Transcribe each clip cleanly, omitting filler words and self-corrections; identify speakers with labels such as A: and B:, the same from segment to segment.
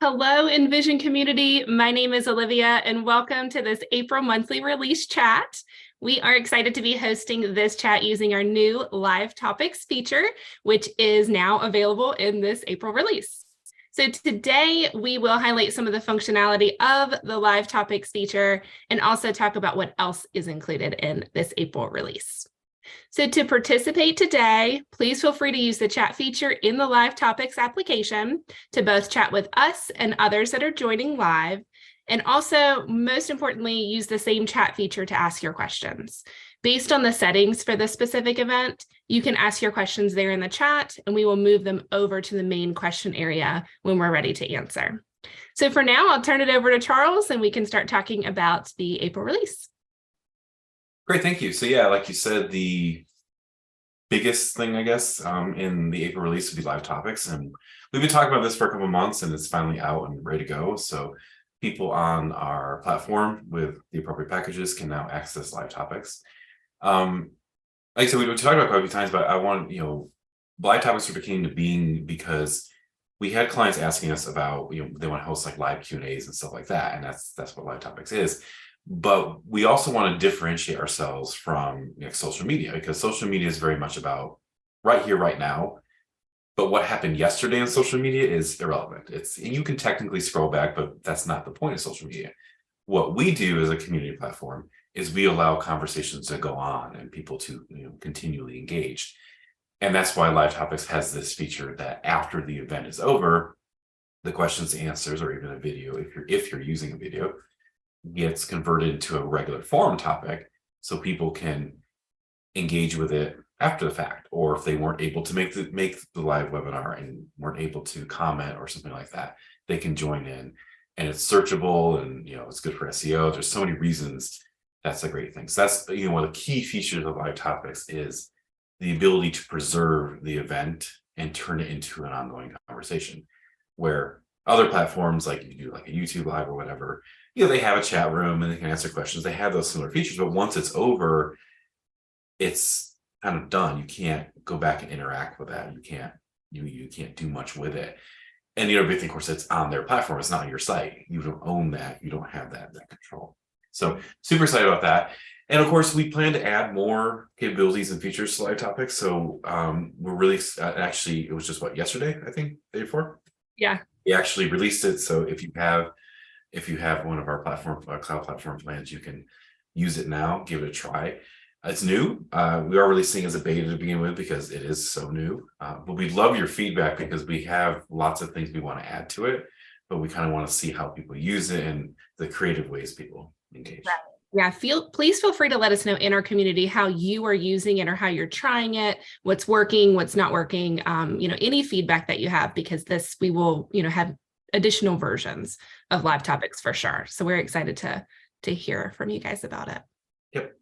A: Hello, Envision community. My name is Olivia, and welcome to this April monthly release chat. We are excited to be hosting this chat using our new live topics feature, which is now available in this April release. So today we will highlight some of the functionality of the live topics feature and also talk about what else is included in this April release. So to participate today, please feel free to use the chat feature in the Live Topics application to both chat with us and others that are joining live. And also, most importantly, use the same chat feature to ask your questions. Based on the settings for this specific event, you can ask your questions there in the chat, and we will move them over to the main question area when we're ready to answer. So for now, I'll turn it over to Charles, and we can start talking about the April release.
B: Great, thank you. So yeah, like you said, the biggest thing, I guess, in the April release would be live topics. And we've been talking about this for a couple of months and it's finally out and ready to go. So people on our platform with the appropriate packages can now access live topics. Like I said, we've talked about it quite a few times, but I want, live topics sort of came to being because we had clients asking us about, they want to host like live Q&As and stuff like that. And that's what live topics is. But we also want to differentiate ourselves from social media, because social media is very much about right here, right now. But what happened yesterday on social media is irrelevant. And you can technically scroll back, but that's not the point of social media. What we do as a community platform is we allow conversations to go on and people to continually engage. And that's why Live Topics has this feature that after the event is over, the questions, answers, or even a video, if you're using a video, gets converted into a regular forum topic so people can engage with it after the fact, or if they weren't able to make the live webinar and weren't able to comment or something like that, they can join in, and it's searchable, and it's good for SEO. There's so many reasons. That's a great thing. So that's one of the key features of live topics is the ability to preserve the event and turn it into an ongoing conversation, where other platforms, like you do like a YouTube live or whatever, they have a chat room and they can answer questions. They have those similar features, but once it's over, it's kind of done. You can't go back and interact with that. You can't do much with it. And everything, of course, it's on their platform. It's not on your site. You don't own that. You don't have that control. So super excited about that. And of course, we plan to add more capabilities and features to Live Topics. So we're really actually, it was just yesterday, I think, the day before.
A: Yeah.
B: We actually released it. So if you have one of our cloud platform plans, you can use it now, give it a try. It's new. We are releasing as a beta to begin with because it is so new. But we'd love your feedback because we have lots of things we want to add to it, but we kind of want to see how people use it and the creative ways people engage.
A: Right. Yeah, please feel free to let us know in our community how you are using it or how you're trying it, what's working, what's not working, any feedback that you have, because we will, have additional versions of live topics for sure. So we're excited to hear from you guys about it.
B: Yep.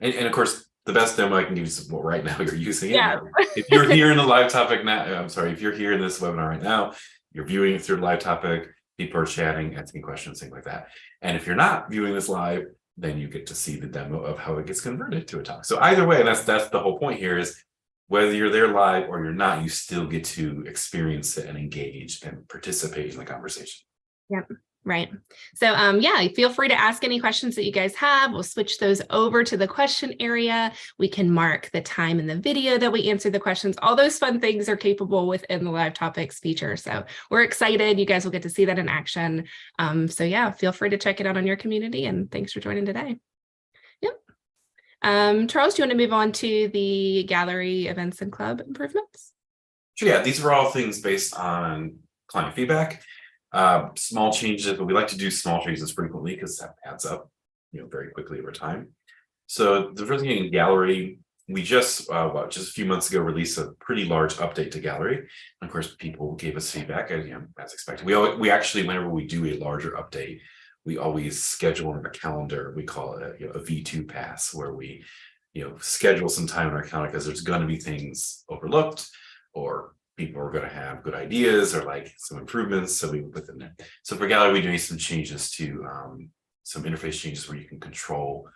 B: And of course, the best demo I can give you is right now you're using it.
A: Yeah.
B: If you're here in the live topic now, if you're here in this webinar right now, you're viewing it through live topic, people are chatting, asking questions, things like that. And if you're not viewing this live, then you get to see the demo of how it gets converted to a talk. So either way, that's the whole point here is whether you're there live or you're not, you still get to experience it and engage and participate in the conversation.
A: Yep. Right. So feel free to ask any questions that you guys have. We'll switch those over to the question area. We can mark the time in the video that we answer the questions. All those fun things are capable within the Live Topics feature. So we're excited. You guys will get to see that in action. Feel free to check it out on your community, and thanks for joining today. Yep. Charles, do you want to move on to the gallery events and club improvements?
B: Sure. Yeah, these are all things based on client feedback. Small changes, but we like to do small changes frequently because that adds up, very quickly over time. So the first thing in gallery, we just a few months ago released a pretty large update to gallery. And of course, people gave us feedback, as expected. We actually, whenever we do a larger update, we always schedule on our calendar. We call it a V2 pass, where we schedule some time in our calendar because there's going to be things overlooked, or people are going to have good ideas or like some improvements. So we put them there. So for gallery, we do some changes to some interface changes where you can control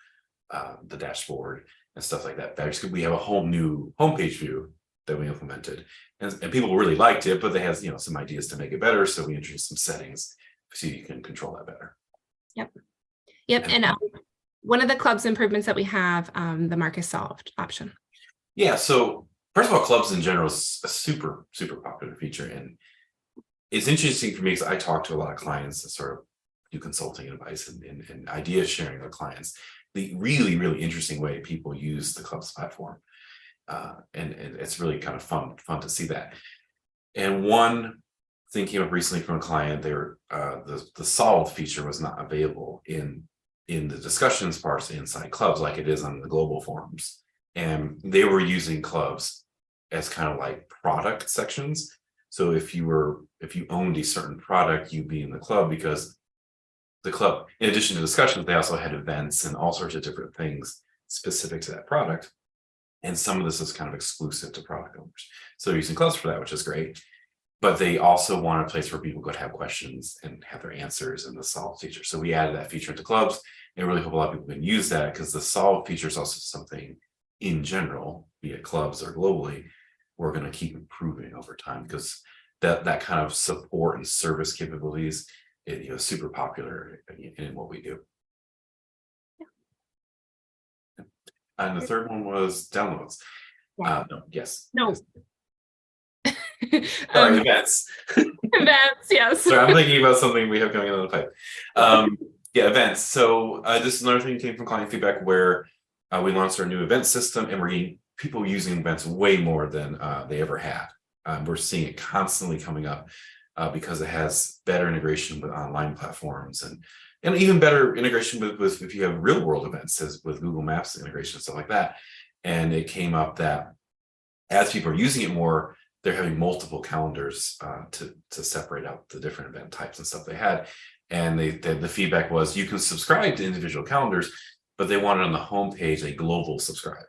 B: the dashboard and stuff like that. We have a whole new homepage view that we implemented, and people really liked it, but they had some ideas to make it better. So we introduced some settings so you can control that better.
A: Yep. And one of the clubs improvements that we have, the Marcus Solved option.
B: Yeah. So first of all, clubs in general is a super, super popular feature. And it's interesting for me because I talk to a lot of clients that sort of do consulting advice and idea sharing with clients. The really, really interesting way people use the clubs platform. And it's really kind of fun to see that. And one thing came up recently from a client. They were the solved feature was not available in the discussions parts inside clubs like it is on the global forums, and they were using clubs as kind of like product sections. So if you owned a certain product, you'd be in the club, because the club, in addition to discussions, they also had events and all sorts of different things specific to that product. And some of this is kind of exclusive to product owners. So they're using clubs for that, which is great. But they also want a place where people could have questions and have their answers in the solve feature. So we added that feature into clubs, and I really hope a lot of people can use that, because the solve feature is also something in general, be it clubs or globally, we're going to keep improving over time, because that kind of support and service capabilities is super popular in what we do. And the third one was downloads.
A: No.
B: Sorry, events.
A: Events, yes.
B: Sorry, I'm thinking about something we have going on in the pipe. Events. So this is another thing that came from client feedback, where we launched our new event system, and we're getting people using events way more than they ever had. We're seeing it constantly coming up because it has better integration with online platforms, and even better integration with if you have real world events, as with Google Maps integration and stuff like that. And it came up that as people are using it more, they're having multiple calendars to separate out the different event types and stuff they had. And the feedback was, you can subscribe to individual calendars, but they wanted on the homepage a global subscribe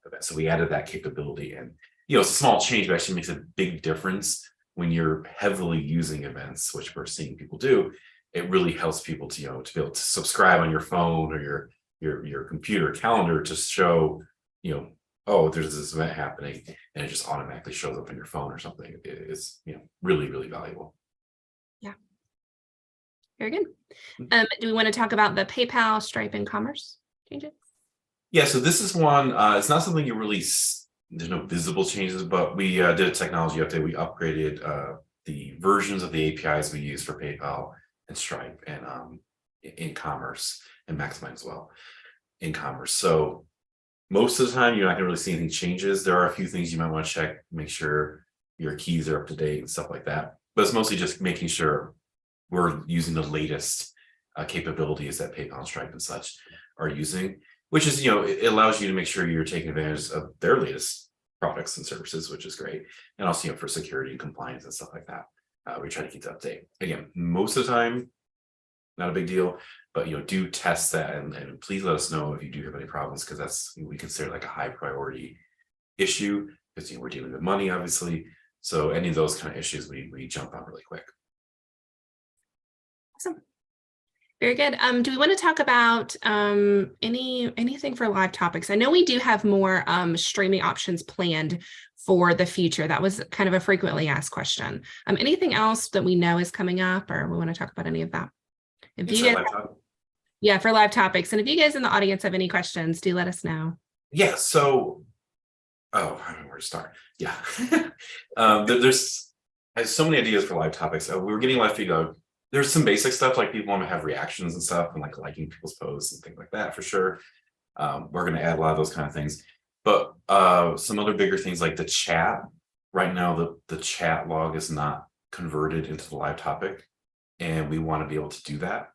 B: event. So we added that capability, and it's a small change, but actually makes a big difference when you're heavily using events, which we're seeing people do. It really helps people to to be able to subscribe on your phone or your computer calendar to show oh, there's this event happening, and it just automatically shows up on your phone or something. It's really, really valuable.
A: Yeah. Very good. Do we want to talk about the PayPal, Stripe, and Commerce changes?
B: Yeah, so this is one, it's not something you really, there's no visible changes, but we did a technology update. We upgraded the versions of the APIs we use for PayPal and Stripe and in Commerce, and Maximize as well in Commerce. So most of the time, you're not going to really see anything changes. There are a few things you might want to check, make sure your keys are up to date and stuff like that. But it's mostly just making sure we're using the latest capabilities that PayPal and Stripe and such are using, which is, it allows you to make sure you're taking advantage of their latest products and services, which is great. And also, for security and compliance and stuff like that, we try to keep that update. Again, most of the time, not a big deal, but do test that, and please let us know if you do have any problems, because that's, we consider like a high priority issue, because we're dealing with money, obviously. So any of those kind of issues, we jump on really quick.
A: Awesome. Very good. Do we want to talk about anything for live topics? I know we do have more streaming options planned for the future. That was kind of a frequently asked question. Anything else that we know is coming up, or we want to talk about any of that? If you guys, for live topics, and if you guys in the audience have any questions, do let us know.
B: Yeah. So, I don't know where to start. Yeah, there's so many ideas for live topics. We were getting live feedback. There's some basic stuff, like people want to have reactions and stuff, and like liking people's posts and things like that, for sure. We're going to add a lot of those kind of things, but some other bigger things like the chat. Right now, the chat log is not converted into the live topic, and we want to be able to do that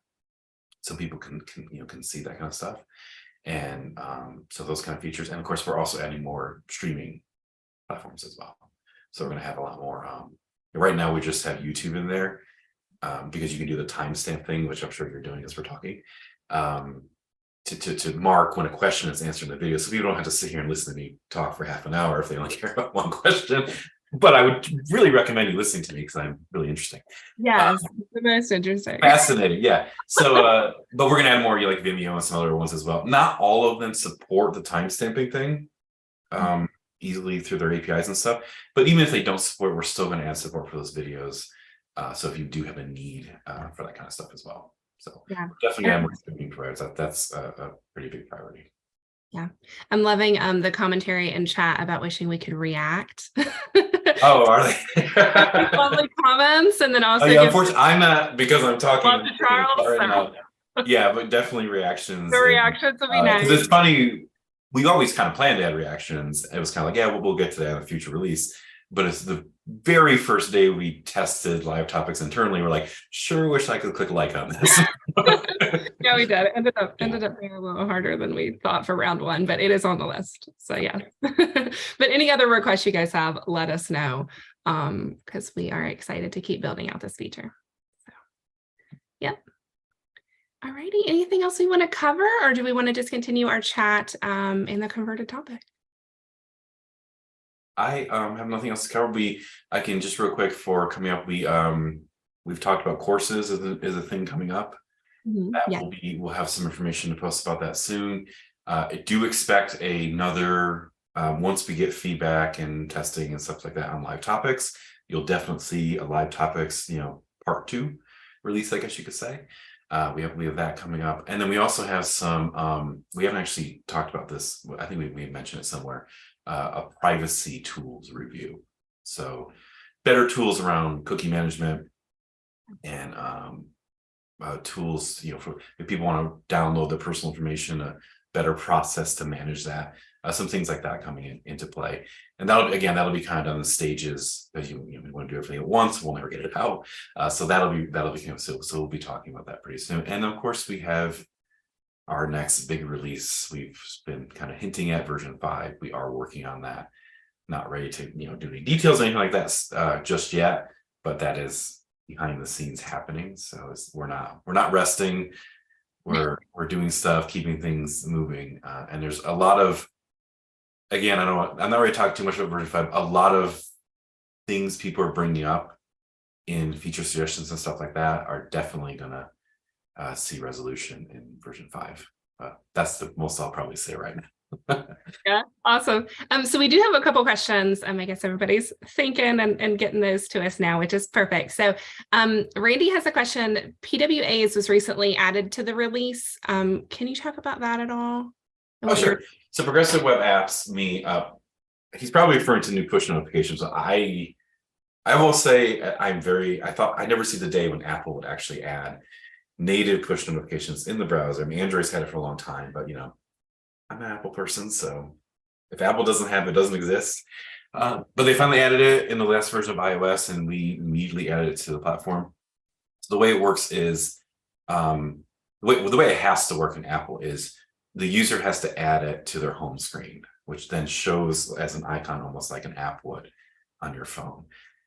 B: so people can see that kind of stuff. And so those kind of features, and of course we're also adding more streaming platforms as well. So we're going to have a lot more. Right now we just have YouTube in there because you can do the timestamp thing, which I'm sure you're doing as we're talking, to mark when a question is answered in the video, so people don't have to sit here and listen to me talk for half an hour if they only care about one question. But I would really recommend you listening to me, because I'm really interesting.
A: Yes, the most interesting.
B: Fascinating, yeah. So, but we're gonna add more, like Vimeo and some other ones as well. Not all of them support the timestamping thing. easily through their APIs and stuff. But even if they don't support, we're still going to add support for those videos. So if you do have a need for that kind of stuff as well. So
A: Yeah.
B: definitely add more screening providers. That's a pretty big priority.
A: Yeah, I'm loving the commentary in chat about wishing we could react.
B: Oh, are they?
A: Lovely comments, and then also
B: unfortunately, I'm not, because I'm talking
A: love to Charles.
B: right now. Yeah, but definitely reactions.
A: The reactions would be nice.
B: Because it's funny, we always kind of planned to add reactions. It was kind of like, yeah, we'll get to that in a future release. But it's the very first day we tested live topics internally. We're like, sure wish I could click like on this.
A: Yeah, we did. It ended up being a little harder than we thought for round one, but it is on the list. So yeah. But any other requests you guys have, let us know, because we are excited to keep building out this feature. So yep. All righty. Anything else we want to cover, or do we want to just continue our chat in the converted topic?
B: I have nothing else to cover. I can just real quick for coming up. We've talked about courses as a thing coming up. That we'll have some information to post about that soon. I do expect another once we get feedback and testing and stuff like that on live topics, you'll definitely see a live topics, part 2 release, I guess you could say. We have that coming up, and then we also have some. We haven't actually talked about this. I think we mentioned it somewhere. A privacy tools review. So better tools around cookie management and tools, for if people want to download their personal information, a better process to manage that. Some things like that coming into play. And that'll be kind of on the stages, as you want to do everything at once, we'll never get it out. So that'll be so we'll be talking about that pretty soon. And of course we have our next big release. We've been kind of hinting at version 5. We are working on that. Not ready to do any details or anything like that just yet, but that is behind the scenes happening. So we're not resting. We're doing stuff, keeping things moving, and there's a lot of, again, I'm not ready to talk too much about version 5. A lot of things people are bringing up in feature suggestions and stuff like that are definitely gonna see resolution in version 5. That's the most I'll probably say right now.
A: Yeah, awesome. So we do have a couple questions. I guess everybody's thinking and getting those to us now, which is perfect. So Randy has a question. PWAs was recently added to the release. Can you talk about that at all?
B: Oh, sure. So progressive web apps, he's probably referring to new push notifications. I will say I never see the day when Apple would actually add native push notifications in the browser. Android's had it for a long time, but I'm an Apple person, so if Apple doesn't have it, it doesn't exist. But they finally added it in the last version of iOS, and we immediately added it to the platform. So the way it works is, the way it has to work in Apple is the user has to add it to their home screen, which then shows as an icon, almost like an app would on your phone.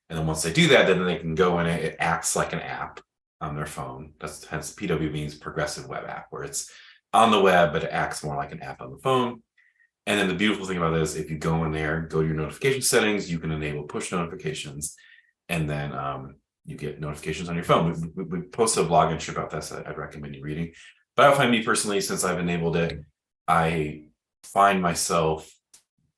B: And then once they do that, then they can go in it acts like an app on their phone. That's hence PW means progressive web app, where it's on the web, but it acts more like an app on the phone. And then the beautiful thing about this, if you go in there, go to your notification settings, you can enable push notifications, and then you get notifications on your phone. We posted a blog entry about this. I'd recommend you reading. But I find me personally, since I've enabled it, I find myself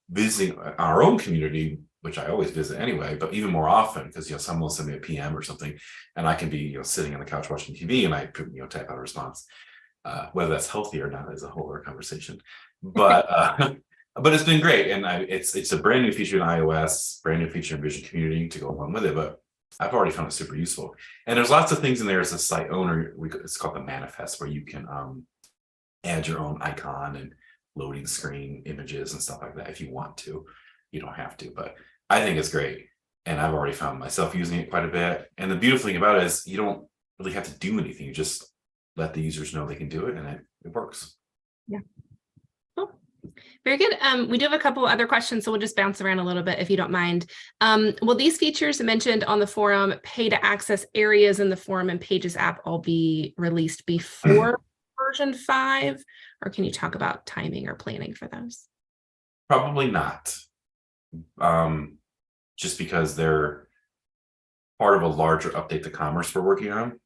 B: visiting our own community, which I always visit anyway, but even more often, because someone will send me a PM or something, and I can be sitting on the couch watching TV, and I type out a response. Whether that's healthy or not is a whole other conversation. But but it's been great, and it's a brand new feature in iOS, brand new feature in Vision Community to go along with it. But I've already found it super useful, and there's lots of things in there as a site owner. It's called the manifest, where you can add your own icon and loading screen images and stuff like that if you want to. You don't have to, but I think it's great, and I've already found myself using it quite a bit. And the beautiful thing about it is you don't really have to do anything. You just let the users know they can do it, and it works.
A: Yeah. Cool. Very good. We do have a couple other questions, so we'll just bounce around a little bit if you don't mind. Will these features mentioned on the forum, pay to access areas in the forum and Pages app, all be released before version 5? Or can you talk about timing or planning for those?
B: Probably not. Just because they're part of a larger update to Commerce we're working on.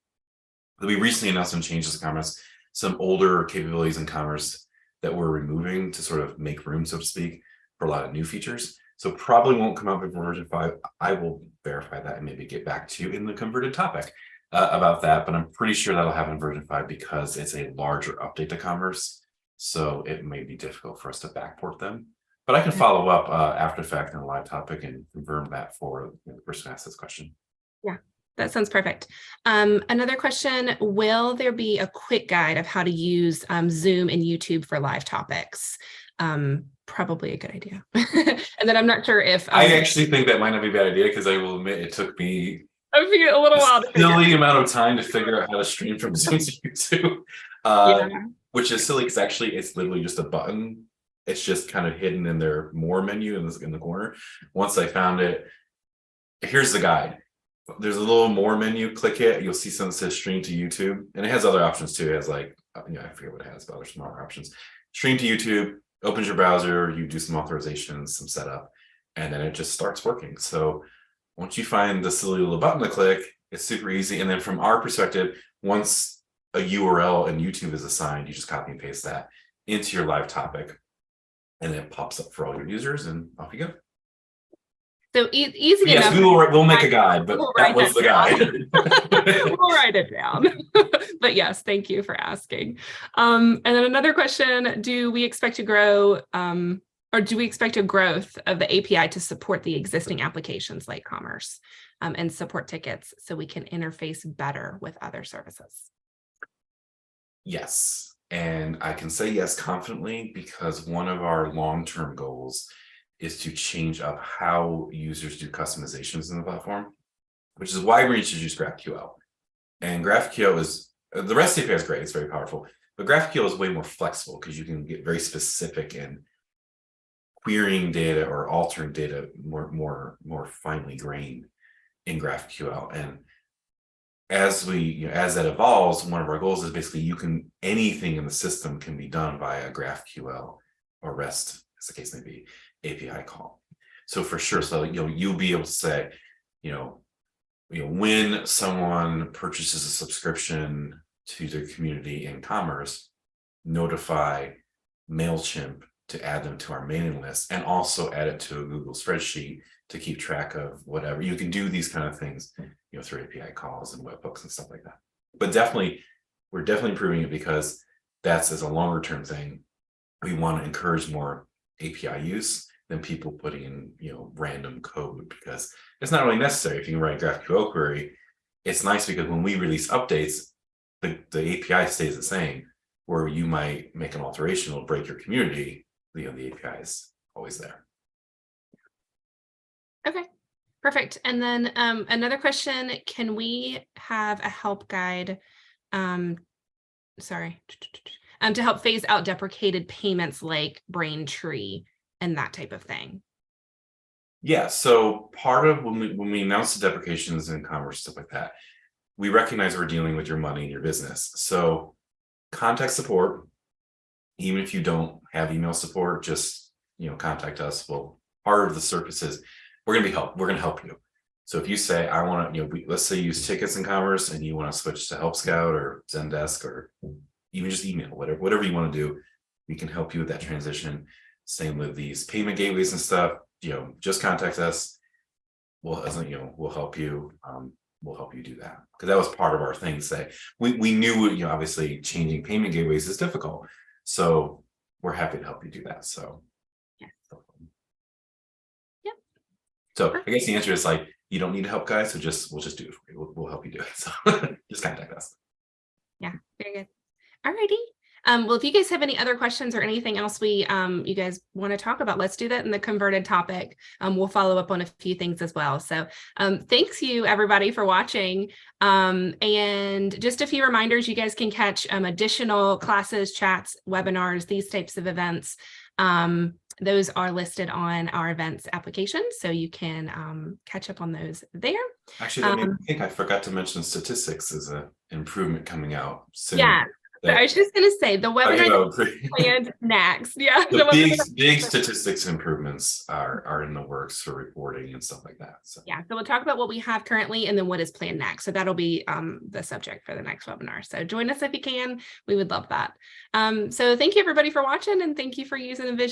B: We recently announced some changes to Commerce, some older capabilities in Commerce that we're removing to sort of make room, so to speak, for a lot of new features. So probably won't come out before version 5. I will verify that and maybe get back to you in the converted topic about that, but I'm pretty sure that'll happen in version 5 because it's a larger update to Commerce. So it may be difficult for us to backport them. But I can follow up after the fact on a live topic and confirm that for the person who asked this question.
A: Yeah, that sounds perfect. Another question, will there be a quick guide of how to use Zoom and YouTube for live topics? Probably a good idea. And then I'm not sure if
B: I actually think that might not be a bad idea because I will admit it took me
A: a little while to
B: silly amount of time to figure out how to stream from Zoom to YouTube. Which is silly because actually it's literally just a button. It's just kind of hidden in their more menu in the corner. Once I found it, here's the guide. There's a little more menu, click it, you'll see something that says stream to YouTube. And it has other options too. It has like, I forget what it has, but other smaller options. Stream to YouTube, opens your browser, you do some authorizations, some setup, and then it just starts working. So once you find the silly little button to click, it's super easy. And then from our perspective, once a URL in YouTube is assigned, you just copy and paste that into your live topic. And it pops up for all your users and off you go.
A: So easy
B: yes,
A: enough.
B: We'll make a guide, but that was the guide.
A: We'll write it down. But yes, thank you for asking. And then another question, do we expect to grow or do we expect a growth of the API to support the existing applications like Commerce and support tickets so we can interface better with other services?
B: Yes. And I can say yes confidently because one of our long-term goals is to change up how users do customizations in the platform, which is why we introduced GraphQL. And GraphQL is, the REST API is great, it's very powerful, but GraphQL is way more flexible because you can get very specific in querying data or altering data more finely grained in GraphQL. And as that evolves, one of our goals is basically anything in the system can be done via GraphQL or REST, as the case may be, API call. So for sure, so you'll be able to say, when someone purchases a subscription to their community in Commerce, notify MailChimp to add them to our mailing list and also add it to a Google spreadsheet to keep track of whatever. You can do these kind of things, through API calls and webhooks and stuff like that. But we're definitely improving it because that's as a longer term thing. We want to encourage more API use than people putting in, random code because it's not really necessary. If you can write a GraphQL query, it's nice because when we release updates, the API stays the same. Where you might make an alteration, it'll break your community. The API is always there.
A: Okay, perfect. And then another question, can we have a help guide, to help phase out deprecated payments like Braintree and that type of thing?
B: Yeah, so part of when we announce the deprecations in Commerce, stuff like that, we recognize we're dealing with your money and your business. So contact support, even if you don't have email support, just contact us. Well, part of the service is we're going to help you. So if you say I want to, let's say you use tickets in Commerce and you want to switch to Help Scout or Zendesk or even just email, whatever you want to do, we can help you with that transition. Same with these payment gateways and stuff. Just contact us. We'll help you. We'll help you do that because that was part of our thing. Say we knew obviously changing payment gateways is difficult, so we're happy to help you do that. So
A: yeah.
B: So I guess the answer is you don't need help, guys. So we'll just do it for you. We'll help you do it. So just contact us.
A: Yeah, very good. All righty. Well, if you guys have any other questions or anything else you guys want to talk about, let's do that in the converted topic. We'll follow up on a few things as well. So thanks you everybody for watching. And just a few reminders, you guys can catch additional classes, chats, webinars, these types of events. Those are listed on our events application, so you can catch up on those there.
B: Actually, I think I forgot to mention statistics is an improvement coming out soon.
A: Yeah. So I was just going to say the webinar planned next. Yeah,
B: the big statistics improvements are in the works for reporting and stuff like that. So
A: yeah, so we'll talk about what we have currently and then what is planned next. So that'll be the subject for the next webinar. So join us if you can. We would love that. So thank you everybody for watching and thank you for using the Vision